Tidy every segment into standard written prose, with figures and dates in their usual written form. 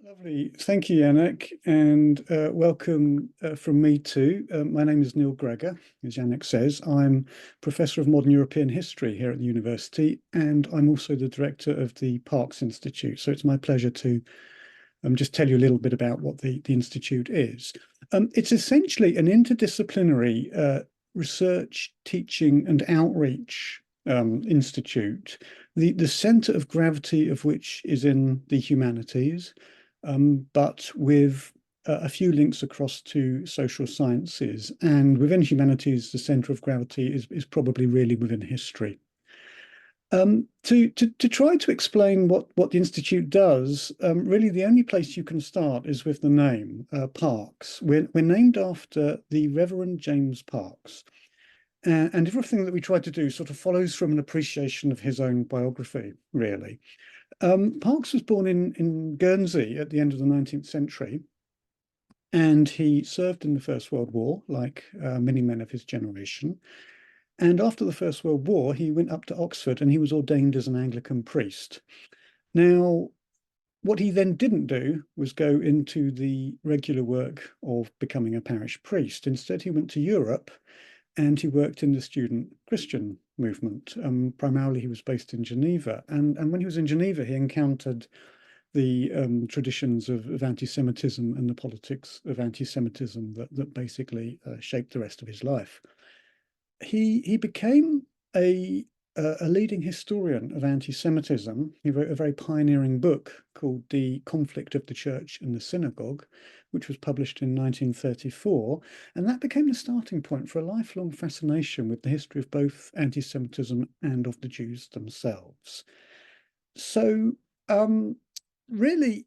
Lovely. Thank you, Yannick, and welcome from me too. My name is Neil Gregor, as Yannick says. I'm Professor of Modern European History here at the university, and I'm also the Director of the Parkes Institute. So it's my pleasure to just tell you a little bit about what the Institute is. It's essentially an interdisciplinary research, teaching, and outreach institute, the center of gravity of which is in the humanities, but with a few links across to social sciences. And within humanities, the center of gravity is probably really within history. To try to explain what the Institute does, really the only place you can start is with the name, Parkes. We're named after the Reverend James Parkes. And everything that we try to do sort of follows from an appreciation of his own biography, really. Parkes was born in Guernsey at the end of the 19th century, and he served in the First World War, like many men of his generation. And after the First World War, he went up to Oxford and he was ordained as an Anglican priest. Now, what he then didn't do was go into the regular work of becoming a parish priest. Instead, he went to Europe and he worked in the student Christian movement. Primarily, he was based in Geneva. And when he was in Geneva, he encountered the traditions of anti-Semitism and the politics of anti-Semitism that basically shaped the rest of his life. He became a leading historian of anti-Semitism. He wrote a very pioneering book called The Conflict of the Church and the Synagogue, which was published in 1934. And that became the starting point for a lifelong fascination with the history of both anti-Semitism and of the Jews themselves. So really,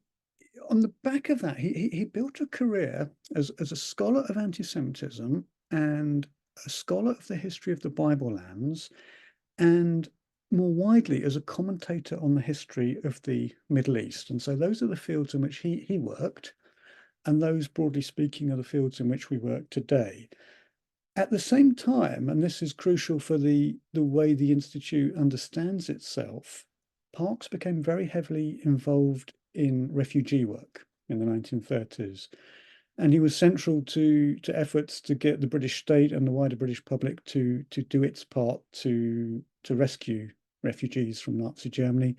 on the back of that, he built a career as a scholar of anti-Semitism and a scholar of the history of the Bible lands, and more widely as a commentator on the history of the Middle East. And so those are the fields in which he worked, and those, broadly speaking, are the fields in which we work today. At the same time, and this is crucial for the way the Institute understands itself, Parkes became very heavily involved in refugee work in the 1930s. And he was central to efforts to get the British state and the wider British public to do its part to rescue refugees from Nazi Germany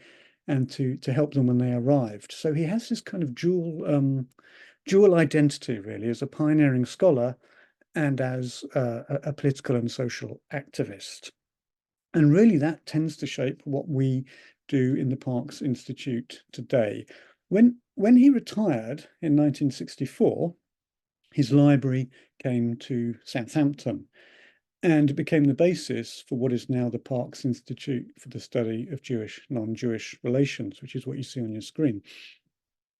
and to help them when they arrived. So he has this kind of dual identity, really, as a pioneering scholar and as a political and social activist. And really that tends to shape what we do in the Parkes Institute today. When he retired in 1964, his library came to Southampton, and it became the basis for what is now the Parkes Institute for the Study of Jewish, Non-Jewish Relations, which is what you see on your screen.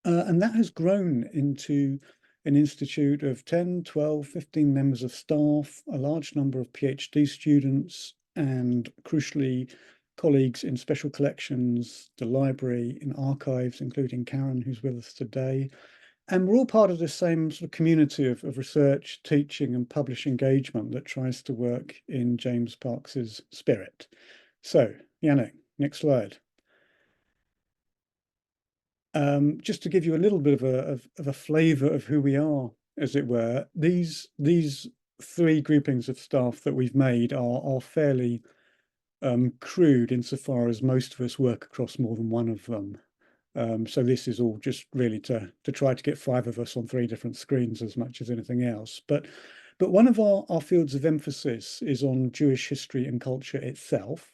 And that has grown into an institute of 10, 12, 15 members of staff, a large number of PhD students, and crucially, colleagues in special collections, the library, in archives, including Karen, who's with us today. And we're all part of the same sort of community of research, teaching, and publish engagement that tries to work in James Parkes's spirit. So, Yannick, next slide. Just to give you a little bit of a flavour of who we are, as it were, these three groupings of staff that we've made are fairly crude insofar as most of us work across more than one of them. So this is all just really to try to get five of us on three different screens as much as anything else. But one of our fields of emphasis is on Jewish history and culture itself,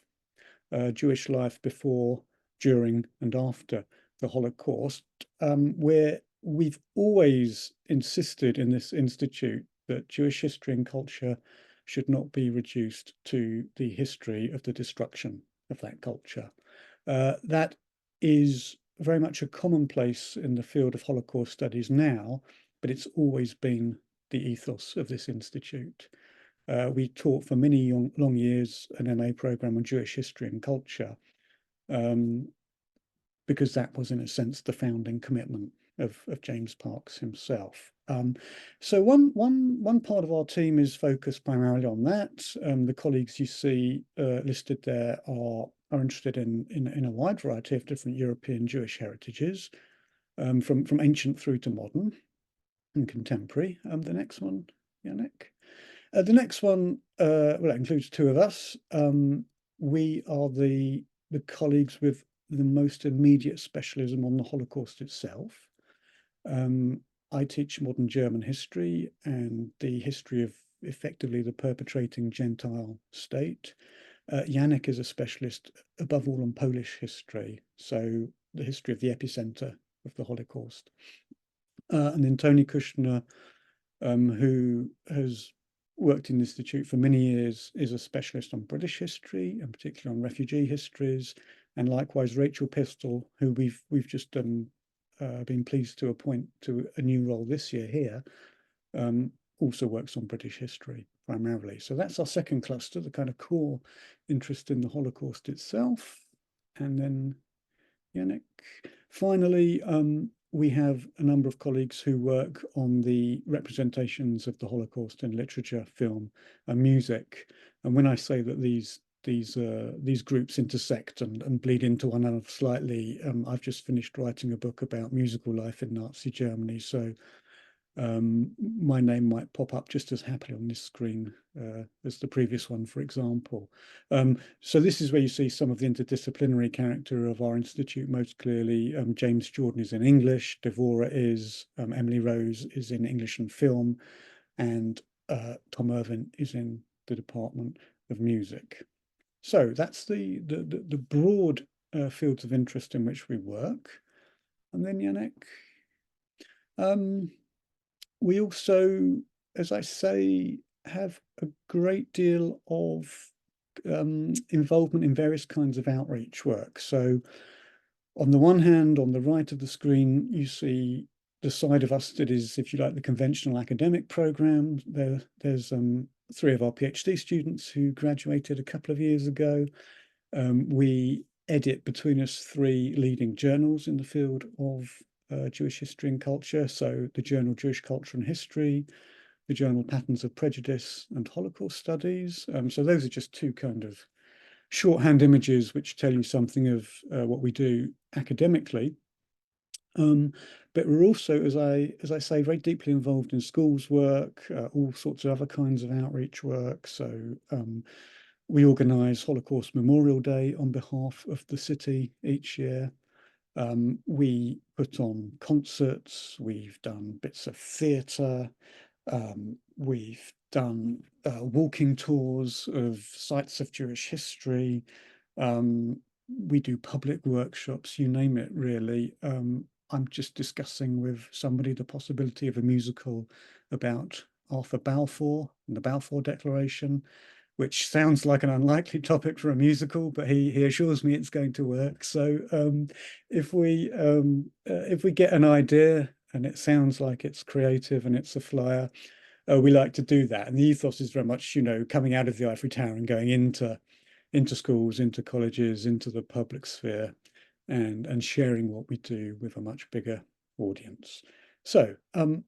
Jewish life before, during, and after the Holocaust, where we've always insisted in this institute that Jewish history and culture should not be reduced to the history of the destruction of that culture. That is very much a commonplace in the field of Holocaust studies now, but it's always been the ethos of this institute. We taught for many long years an MA program on Jewish history and culture, because that was, in a sense, the founding commitment of James Parkes himself. So one part of our team is focused primarily on that. The colleagues you see listed there are interested in a wide variety of different European Jewish heritages. from ancient through to modern and contemporary. The next one, Yannick. The next one, well, that includes two of us. We are the colleagues with the most immediate specialism on the Holocaust itself. I teach modern German history and the history of effectively the perpetrating Gentile state. Yannick is a specialist above all on Polish history, so the history of the epicenter of the Holocaust. And then Tony Kushner, who has worked in the Institute for many years, is a specialist on British history, and particularly on refugee histories. And likewise, Rachel Pistol, who we've just been pleased to appoint to a new role this year here, also works on British history primarily. So that's our second cluster, the kind of core interest in the Holocaust itself. And then Yannick. Finally, we have a number of colleagues who work on the representations of the Holocaust in literature, film, and music. And when I say that these groups intersect and bleed into one another slightly, I've just finished writing a book about musical life in Nazi Germany. So my name might pop up just as happily on this screen as the previous one, for example. So this is where you see some of the interdisciplinary character of our institute most clearly. James Jordan is in English, Devora is, Emily Rose is in English and film, and Tom Irvin is in the Department of Music. So that's the broad fields of interest in which we work. And then Yannick. We also, as I say, have a great deal of involvement in various kinds of outreach work. So on the one hand, on the right of the screen, you see the side of us that is, if you like, the conventional academic program. There's three of our PhD students who graduated a couple of years ago. We edit between us three leading journals in the field of Jewish history and culture. So the journal Jewish Culture and History, the journal Patterns of Prejudice and Holocaust Studies. So those are just two kind of shorthand images which tell you something of what we do academically. But we're also, as I say, very deeply involved in schools work, all sorts of other kinds of outreach work. So we organise Holocaust Memorial Day on behalf of the city each year. We put on concerts, we've done bits of theatre, we've done walking tours of sites of Jewish history. We do public workshops, you name it, really. I'm just discussing with somebody the possibility of a musical about Arthur Balfour and the Balfour Declaration, which sounds like an unlikely topic for a musical, but he assures me it's going to work. So if we get an idea and it sounds like it's creative and it's a flyer, we like to do that. And the ethos is very much, coming out of the ivory tower and going into schools, into colleges, into the public sphere, and sharing what we do with a much bigger audience. So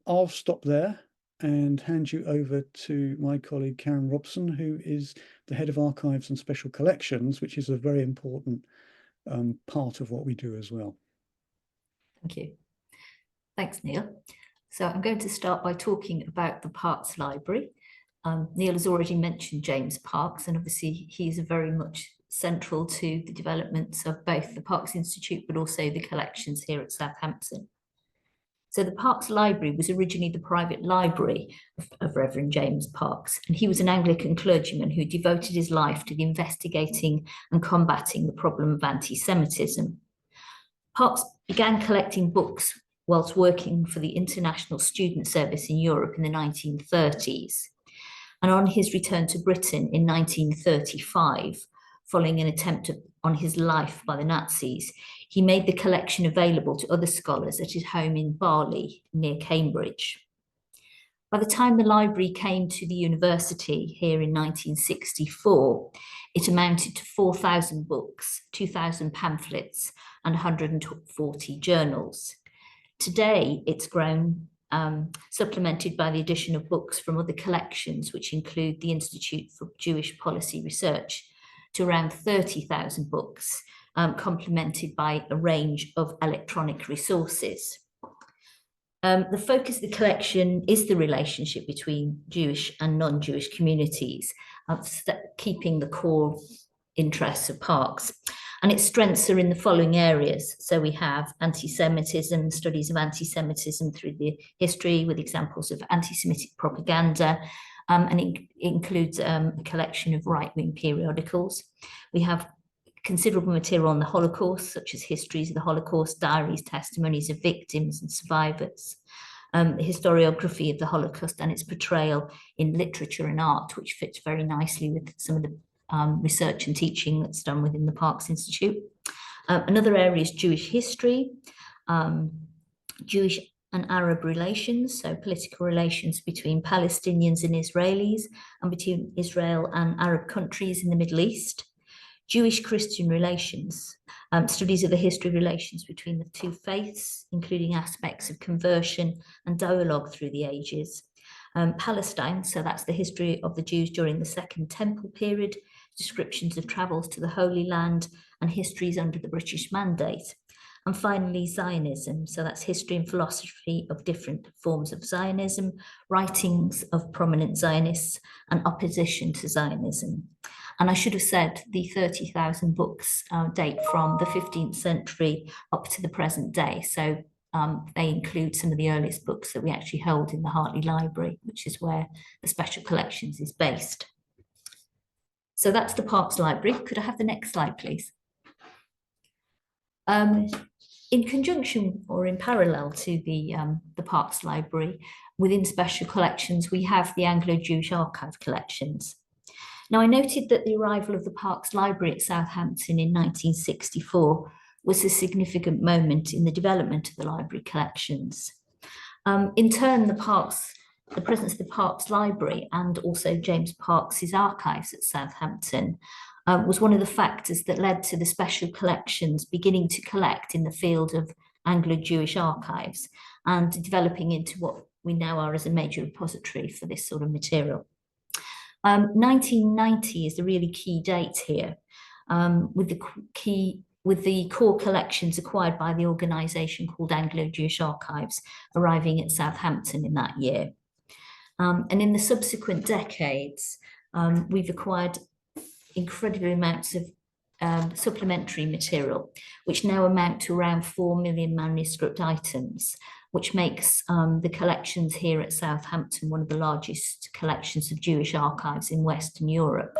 I'll stop there and hand you over to my colleague Karen Robson, who is the head of archives and special collections, which is a very important part of what we do as well. Thank you. Thanks, Neil. So I'm going to start by talking about the Parks Library. Neil has already mentioned James Parks, and obviously he's very much central to the developments of both the Parks Institute, but also the collections here at Southampton. So the Parks Library was originally the private library of Reverend James Parks, and he was an Anglican clergyman who devoted his life to investigating and combating the problem of anti-Semitism. Parks began collecting books whilst working for the International Student Service in Europe in the 1930s. And on his return to Britain in 1935, following an attempt on his life by the Nazis, he made the collection available to other scholars at his home in Barley, near Cambridge. By the time the library came to the university here in 1964, it amounted to 4,000 books, 2,000 pamphlets, and 140 journals. Today, it's grown, supplemented by the addition of books from other collections, which include the Institute for Jewish Policy Research, to around 30,000 books, complemented by a range of electronic resources. The focus of the collection is the relationship between Jewish and non-Jewish communities, keeping the core interests of Parkes. And its strengths are in the following areas. So we have anti-Semitism, studies of anti-Semitism through the history with examples of anti-Semitic propaganda, and it includes a collection of right-wing periodicals. We have considerable material on the Holocaust, such as histories of the Holocaust, diaries, testimonies of victims and survivors, the historiography of the Holocaust and its portrayal in literature and art, which fits very nicely with some of the research and teaching that's done within the Parkes Institute. Another area is Jewish history, Jewish and Arab relations, so political relations between Palestinians and Israelis, and between Israel and Arab countries in the Middle East. Jewish-Christian relations, studies of the history of relations between the two faiths, including aspects of conversion and dialogue through the ages. Palestine, so that's the history of the Jews during the Second Temple period, descriptions of travels to the Holy Land, and histories under the British Mandate. And finally, Zionism, so that's history and philosophy of different forms of Zionism, writings of prominent Zionists, and opposition to Zionism. And I should have said the 30,000 books date from the 15th century up to the present day. So they include some of the earliest books that we actually hold in the Hartley Library, which is where the Special Collections is based. So that's the Parkes Library. Could I have the next slide, please? In conjunction or in parallel to the Parkes Library, within Special Collections, we have the Anglo-Jewish Archive collections. Now, I noted that the arrival of the Parkes Library at Southampton in 1964 was a significant moment in the development of the library collections. In turn, the presence of the Parkes Library and also James Parkes's archives at Southampton was one of the factors that led to the Special Collections beginning to collect in the field of Anglo-Jewish archives and developing into what we now are as a major repository for this sort of material. 1990 is a really key date here, with the core collections acquired by the organisation called Anglo-Jewish Archives arriving at Southampton in that year. And in the subsequent decades, we've acquired incredible amounts of supplementary material, which now amount to around 4 million manuscript items, which makes the collections here at Southampton one of the largest collections of Jewish archives in Western Europe.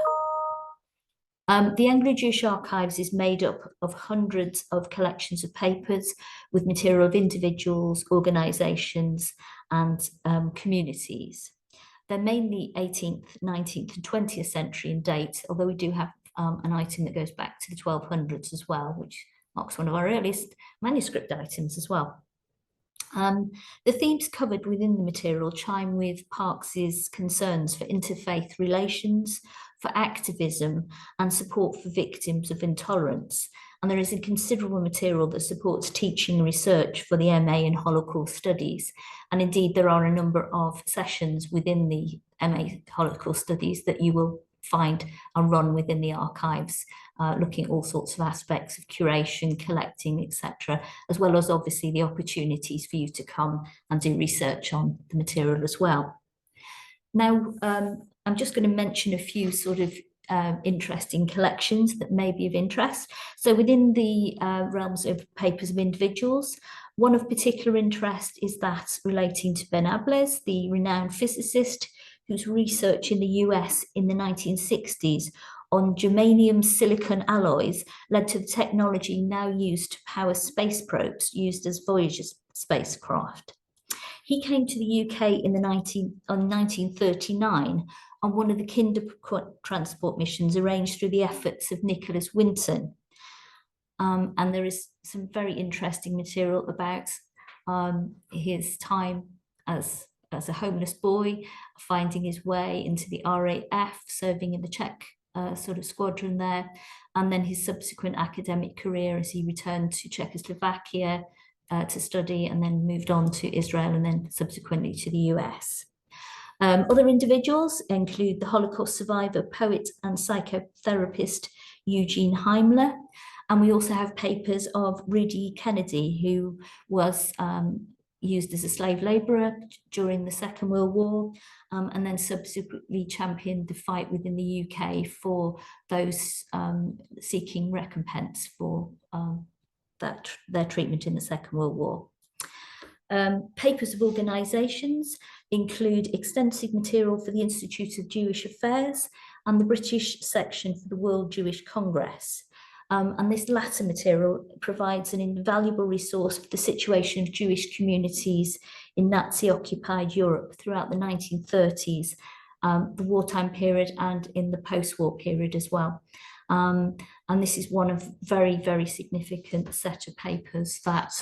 The Anglo-Jewish Archives is made up of hundreds of collections of papers with material of individuals, organisations and communities. They're mainly 18th, 19th and 20th century in date, although we do have an item that goes back to the 1200s as well, which marks one of our earliest manuscript items as well. The themes covered within the material chime with Parkes's concerns for interfaith relations, for activism and support for victims of intolerance. And there is a considerable material that supports teaching and research for the MA in Holocaust Studies. And indeed, there are a number of sessions within the MA Holocaust Studies that you will find and run within the archives, looking at all sorts of aspects of curation, collecting, etc., as well as obviously the opportunities for you to come and do research on the material as well. Now, I'm just going to mention a few sort of interesting collections that may be of interest. So within the realms of papers of individuals, one of particular interest is that relating to Ben Ablez, the renowned physicist whose research in the US in the 1960s on germanium silicon alloys led to the technology now used to power space probes used as Voyager spacecraft. He came to the UK in 1939 on one of the Kinder transport missions arranged through the efforts of Nicholas Winton. And there is some very interesting material about his time as a homeless boy, finding his way into the RAF, serving in the Czech sort of squadron there, and then his subsequent academic career as he returned to Czechoslovakia to study and then moved on to Israel and then subsequently to the US. Other individuals include the Holocaust survivor, poet and psychotherapist Eugene Heimler. And we also have papers of Rudy Kennedy, who was used as a slave labourer during the Second World War, and then subsequently championed the fight within the UK for those seeking recompense for their treatment in the Second World War. Papers of organisations include extensive material for the Institute of Jewish Affairs and the British section for the World Jewish Congress. And this latter material provides an invaluable resource for the situation of Jewish communities in Nazi-occupied Europe throughout the 1930s, the wartime period, and in the post-war period as well. And this is one of very, very significant set of papers that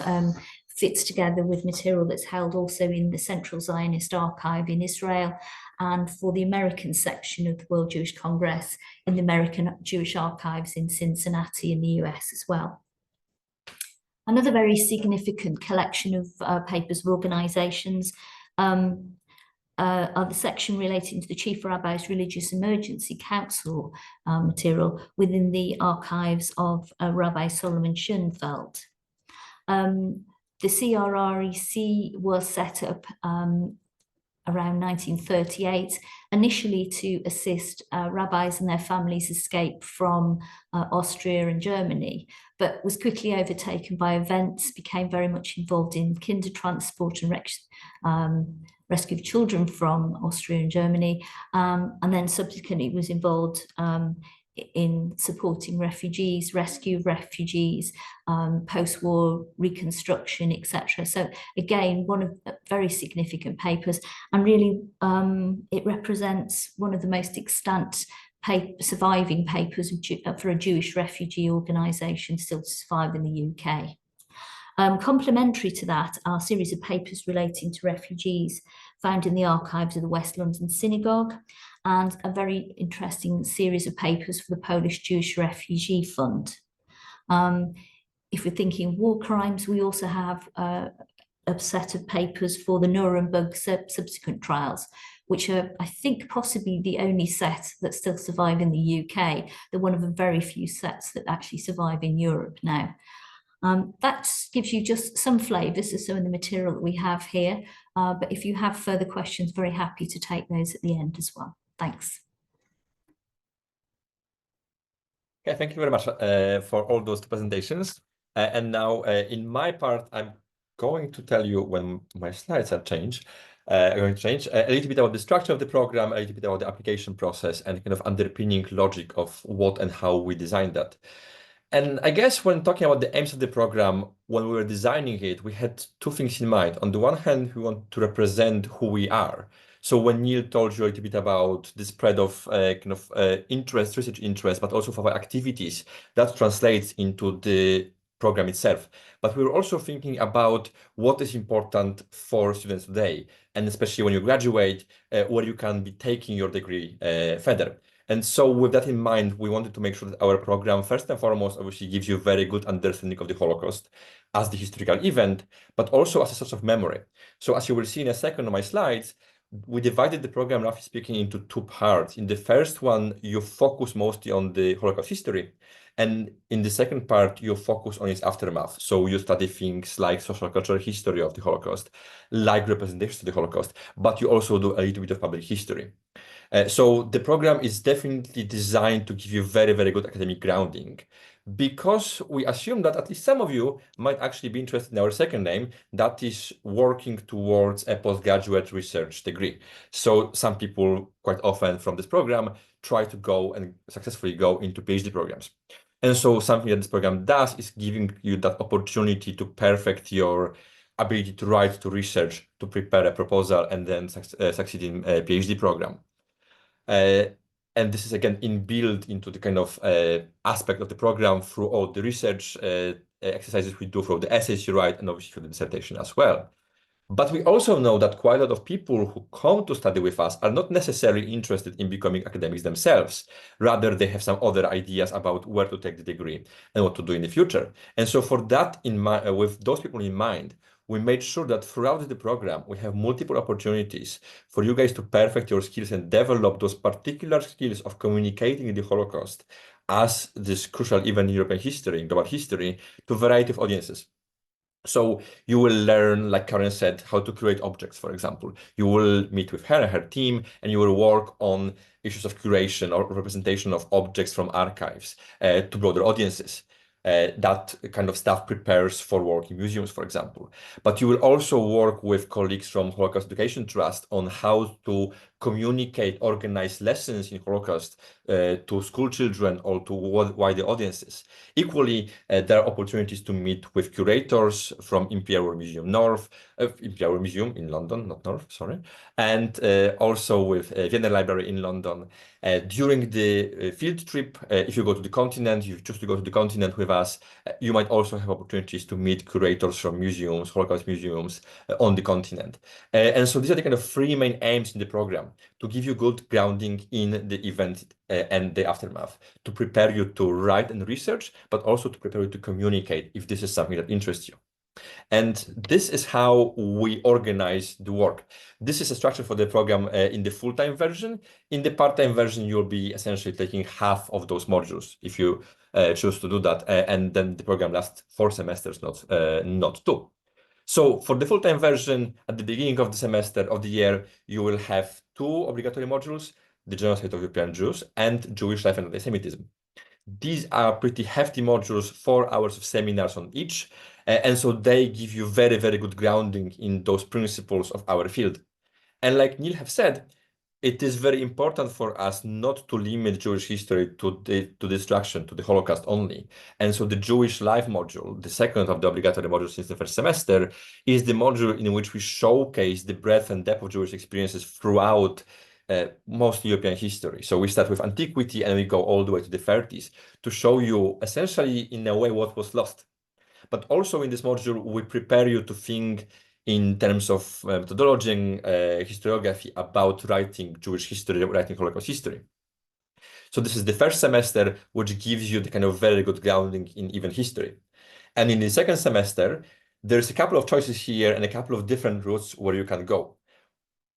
fits together with material that's held also in the Central Zionist Archive in Israel, and for the American section of the World Jewish Congress in the American Jewish Archives in Cincinnati in the US as well. Another very significant collection of papers of organisations are the section relating to the Chief Rabbi's Religious Emergency Council material within the archives of Rabbi Solomon Schoenfeld. The CRREC was set up around 1938, initially to assist rabbis and their families escape from Austria and Germany, but was quickly overtaken by events, became very much involved in kinder transport and rescue of children from Austria and Germany, and then subsequently was involved in supporting refugees, rescue of refugees, post-war reconstruction, etc. So again, one of very significant papers, and really it represents one of the most extant surviving papers for a Jewish refugee organisation still to survive in the UK. Complementary to that are a series of papers relating to refugees found in the archives of the West London Synagogue, and a very interesting series of papers for the Polish Jewish Refugee Fund. If we're thinking war crimes, we also have a set of papers for the Nuremberg subsequent trials, which are, I think, possibly the only set that still survive in the UK. They're one of the very few sets that actually survive in Europe now. That gives you just some flavours of some of the material that we have here. But if you have further questions, very happy to take those at the end as well. Thanks. Okay, thank you very much for all those presentations. And now in my part, I'm going to tell you when my slides are changed. I'm going to change a little bit about the structure of the program, a little bit about the application process, and kind of underpinning logic of what and how we designed that. And I guess when talking about the aims of the program, when we were designing it, we had two things in mind. On the one hand, we want to represent who we are. So when Neil told you a little bit about the spread of interest, research interest, but also for our activities, that translates into the program itself. But we were also thinking about what is important for students today, and especially when you graduate, where you can be taking your degree further. And so with that in mind, we wanted to make sure that our program, first and foremost, obviously gives you a very good understanding of the Holocaust as the historical event, but also as a source of memory. So as you will see in a second on my slides, we divided the program, roughly speaking, into two parts. In the first one, you focus mostly on the Holocaust history. And in the second part, you focus on its aftermath. So you study things like social cultural history of the Holocaust, like representations of the Holocaust, but you also do a little bit of public history. So the program is definitely designed to give you very, very good academic grounding, because we assume that at least some of you might actually be interested in our second aim, that is working towards a postgraduate research degree. So some people quite often from this program try to go and successfully go into PhD programs. And so something that this program does is giving you that opportunity to perfect your ability to write, to research, to prepare a proposal, and then succeed in a PhD program. And this is again inbuilt into the kind of aspect of the program through all the research exercises we do, through the essays you write, and obviously through the dissertation as well. But we also know that quite a lot of people who come to study with us are not necessarily interested in becoming academics themselves. Rather, they have some other ideas about where to take the degree and what to do in the future. And so for that in mind, with those people in mind, we made sure that throughout the program, we have multiple opportunities for you guys to perfect your skills and develop those particular skills of communicating the Holocaust as this crucial event in European history, in global history, to a variety of audiences. So you will learn, like Karen said, how to create objects, for example. You will meet with her and her team, and you will work on issues of curation or representation of objects from archives to broader audiences. That kind of stuff prepares for work in museums, for example. But you will also work with colleagues from Holocaust Education Trust on how to communicate, organize lessons in Holocaust to school children or to wider audiences. Equally, there are opportunities to meet with curators from Imperial Museum North, Imperial Museum in London, not North, sorry, and also with Vienna Library in London. During the field trip, if you go to the continent, you choose to go to the continent with us, you might also have opportunities to meet curators from museums, Holocaust museums on the continent. And so these are the kind of three main aims in the program: to give you good grounding in the event and the aftermath, to prepare you to write and research, but also to prepare you to communicate if this is something that interests you. And this is how we organize the work. This is a structure for the program in the full-time version. In the part-time version, you'll be essentially taking half of those modules if you choose to do that. And then the program lasts 4 semesters, not 2. So for the full-time version, at the beginning of the semester of the year, you will have 2 obligatory modules: the genocide of European Jews and Jewish life and anti-Semitism. These are pretty hefty modules, 4 hours of seminars on each. And so they give you very, very good grounding in those principles of our field. And like Neil have said, it is very important for us not to limit Jewish history to destruction, to the Holocaust only. And so the Jewish life module, the second of the obligatory modules since the first semester, is the module in which we showcase the breadth and depth of Jewish experiences throughout most European history. So we start with antiquity and we go all the way to the 30s to show you essentially in a way what was lost. But also in this module, we prepare you to think in terms of methodology and historiography about writing Jewish history, writing Holocaust history. So this is the first semester, which gives you the kind of very good grounding in even history. And in the second semester, there's a couple of choices here and a couple of different routes where you can go.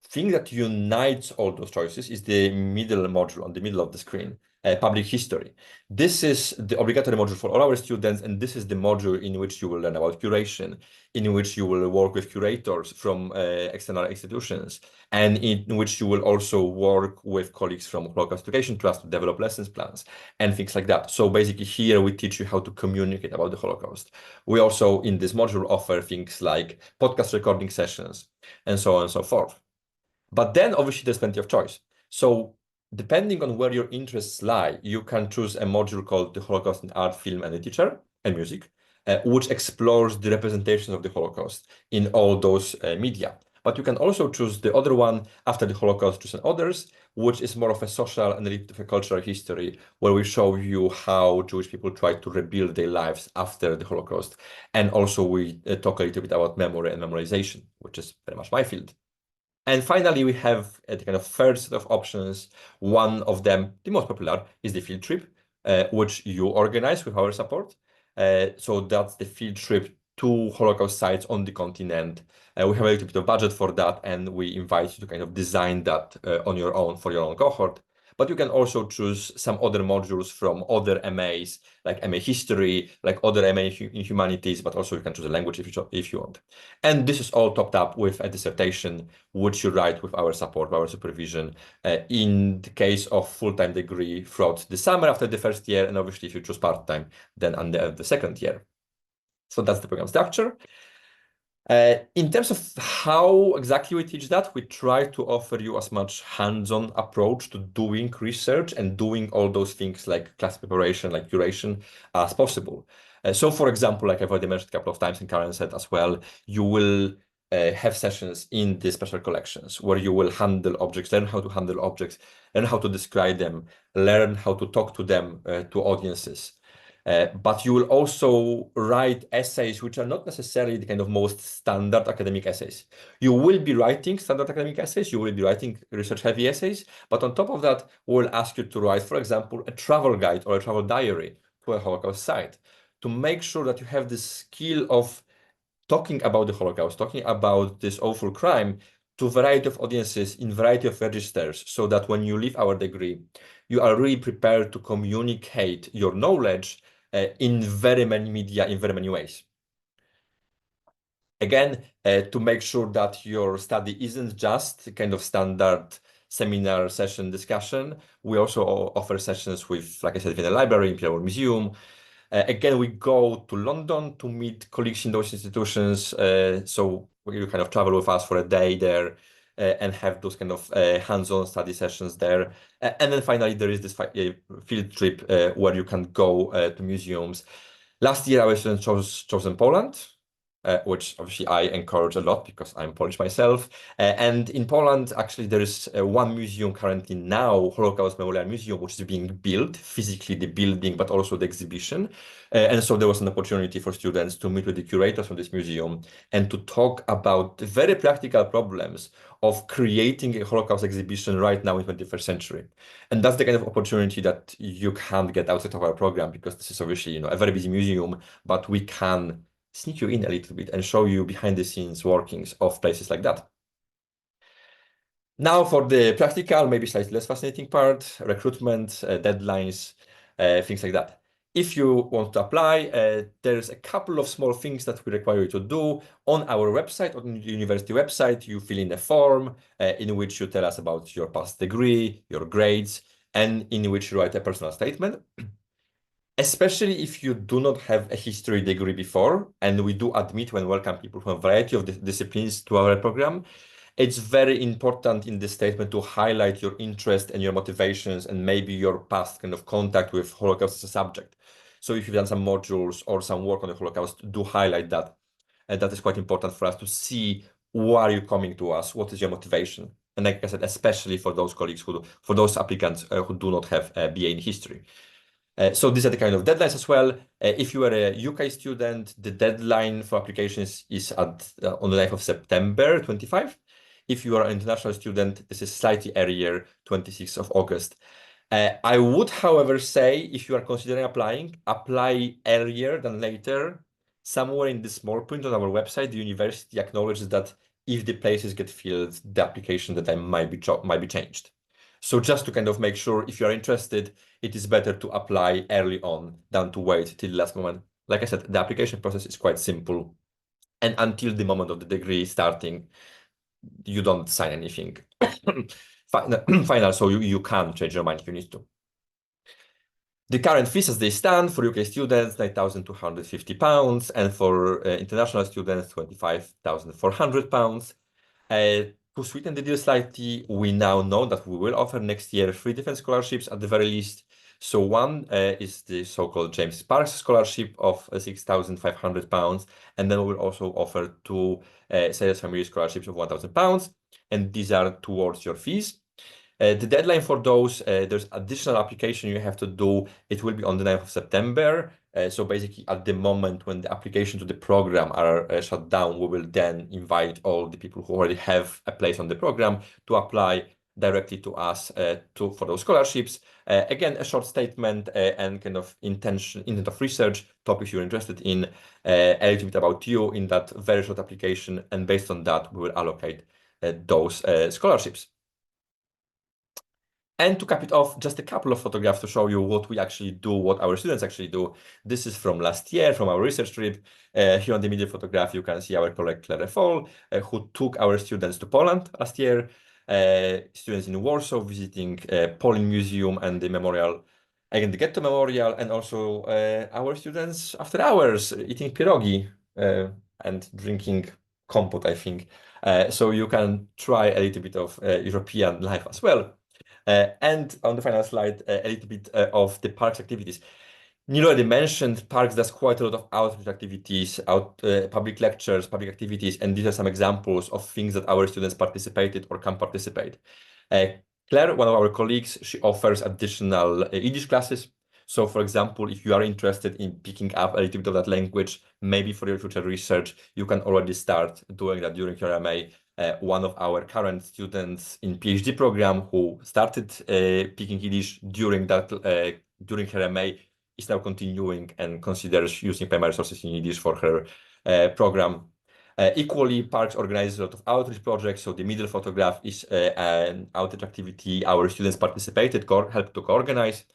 Thing that unites all those choices is the middle module on the middle of the screen, public history. This is the obligatory module for all our students, and this is the module in which you will learn about curation, in which you will work with curators from external institutions, and in which you will also work with colleagues from Holocaust Education Trust to develop lessons plans and things like that. So basically here we teach you how to communicate about the Holocaust. We also in this module offer things like podcast recording sessions and so on and so forth. But then obviously there's plenty of choice. So depending on where your interests lie, you can choose a module called the Holocaust in Art, Film, and Literature and Music, which explores the representation of the Holocaust in all those media. But you can also choose the other one, After the Holocaust, Jews and Others, which is more of a social and a little bit of a cultural history, where we show you how Jewish people tried to rebuild their lives after the Holocaust. And also we talk a little bit about memory and memorization, which is very much my field. And finally, we have a kind of third set of options. One of them, the most popular, is the field trip, which you organize with our support. So that's the field trip to Holocaust sites on the continent. We have a little bit of budget for that, and we invite you to kind of design that on your own for your own cohort. But you can also choose some other modules from other MAs, like MA History, like other MA in Humanities, but also you can choose a language if you want. And this is all topped up with a dissertation, which you write with our support, our supervision, in the case of full-time degree throughout the summer after the first year, and obviously if you choose part-time, then under the second year. So that's the program structure. In terms of how exactly we teach that, we try to offer you as much hands-on approach to doing research and doing all those things like class preparation, like curation, as possible. So for example, like I've already mentioned a couple of times and Karen said as well, you will have sessions in the special collections where you will handle objects, learn how to handle objects, learn how to describe them, learn how to talk to them, to audiences. But you will also write essays which are not necessarily the kind of most standard academic essays. You will be writing standard academic essays, you will be writing research-heavy essays, but on top of that, we'll ask you to write, for example, a travel guide or a travel diary to a Holocaust site to make sure that you have the skill of talking about the Holocaust, talking about this awful crime to a variety of audiences in variety of registers, so that when you leave our degree, you are really prepared to communicate your knowledge in very many media, in very many ways. Again, to make sure that your study isn't just kind of standard seminar session discussion, we also offer sessions with, like I said, in the library, in our museum. Again, we go to London to meet colleagues in those institutions. So you kind of travel with us for a day there and have those kind of hands-on study sessions there. And then finally, there is this field trip where you can go to museums. Last year, our students chosen Poland. Which obviously I encourage a lot because I'm Polish myself. And in Poland, actually, there is one museum currently now, Holocaust Memorial Museum, which is being built, physically the building, but also the exhibition. And so there was an opportunity for students to meet with the curators from this museum and to talk about very practical problems of creating a Holocaust exhibition right now in 21st century. And that's the kind of opportunity that you can't get outside of our program, because this is obviously, a very busy museum, but we can sneak you in a little bit and show you behind the scenes workings of places like that. Now for the practical, maybe slightly less fascinating part, recruitment, deadlines, things like that. If you want to apply, there's a couple of small things that we require you to do. On our website, on the university website, you fill in a form in which you tell us about your past degree, your grades, and in which you write a personal statement. Especially if you do not have a history degree before, and we do admit and welcome people from a variety of disciplines to our program, it's very important in this statement to highlight your interest and your motivations and maybe your past kind of contact with Holocaust as a subject. So if you've done some modules or some work on the Holocaust, do highlight that. And that is quite important for us to see why are you coming to us, what is your motivation. And like I said, especially for those colleagues for those applicants who do not have a BA in history. So these are the kind of deadlines as well. If you are a UK student, the deadline for applications is on the 9th of September 25. If you are an international student, this is slightly earlier, 26th of August. I would, however, say if you are considering applying, apply earlier than later. Somewhere in the small print on our website, the university acknowledges that if the places get filled, the application deadline might be changed. So just to kind of make sure, if you are interested, it is better to apply early on than to wait till the last moment. Like I said, the application process is quite simple. And until the moment of the degree starting, you don't sign anything final, so you can change your mind if you need to. The current fees as they stand for UK students, £9,250, and for international students, £25,400. To sweeten the deal slightly, we now know that we will offer next year 3 different scholarships at the very least. So one is the so-called James Parks scholarship of £6,500, and then we will also offer 2 Sales Family scholarships of £1,000, and these are towards your fees. The deadline for those, there's additional application you have to do. It will be on the 9th of September. So basically at the moment when the application to the program are shut down, we will then invite all the people who already have a place on the program to apply directly to us for those scholarships. Again, a short statement and kind of intent of research, topics you're interested in, a little bit about you in that very short application. And based on that, we will allocate those scholarships. And to cap it off, just a couple of photographs to show you what we actually do, what our students actually do. This is from last year, from our research trip. Here on the middle photograph, you can see our colleague Claire Fall, who took our students to Poland last year. Students in Warsaw visiting Polin Museum and the memorial, again, the Ghetto Memorial, and also our students after hours eating pierogi and drinking kompot, I think. So you can try a little bit of European life as well. And on the final slide, a little bit of the park's activities. Neil already mentioned parks does quite a lot of outreach activities, public lectures, public activities, and these are some examples of things that our students participated or can participate. Claire, one of our colleagues, she offers additional Yiddish classes. So for example, if you are interested in picking up a little bit of that language, maybe for your future research, you can already start doing that during your MA. One of our current students in PhD program who started picking Yiddish during her MA is now continuing and considers using primary sources in Yiddish for her program. Equally, Parks organizes a lot of outreach projects. So the middle photograph is an outreach activity our students participated, helped to organize.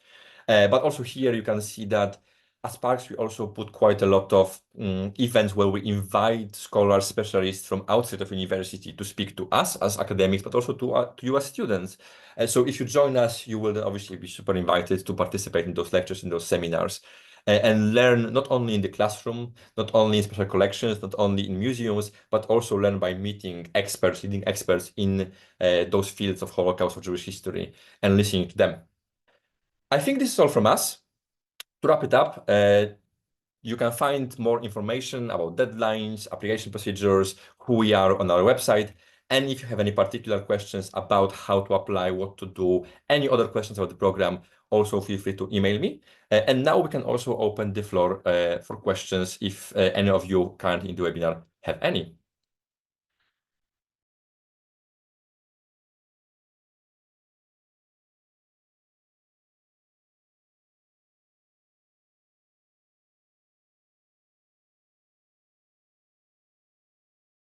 But also here you can see that as Parks, we also put quite a lot of events where we invite scholars, specialists from outside of university to speak to us as academics, but also to you as students. So if you join us, you will obviously be super invited to participate in those lectures, in those seminars, and learn not only in the classroom, not only in special collections, not only in museums, but also learn by meeting experts, leading experts in those fields of Holocaust or Jewish history and listening to them. I think this is all from us. To wrap it up, you can find more information about deadlines, application procedures, who we are on our website. And if you have any particular questions about how to apply, what to do, any other questions about the program, also feel free to email me. And now we can also open the floor for questions if any of you currently in the webinar have any.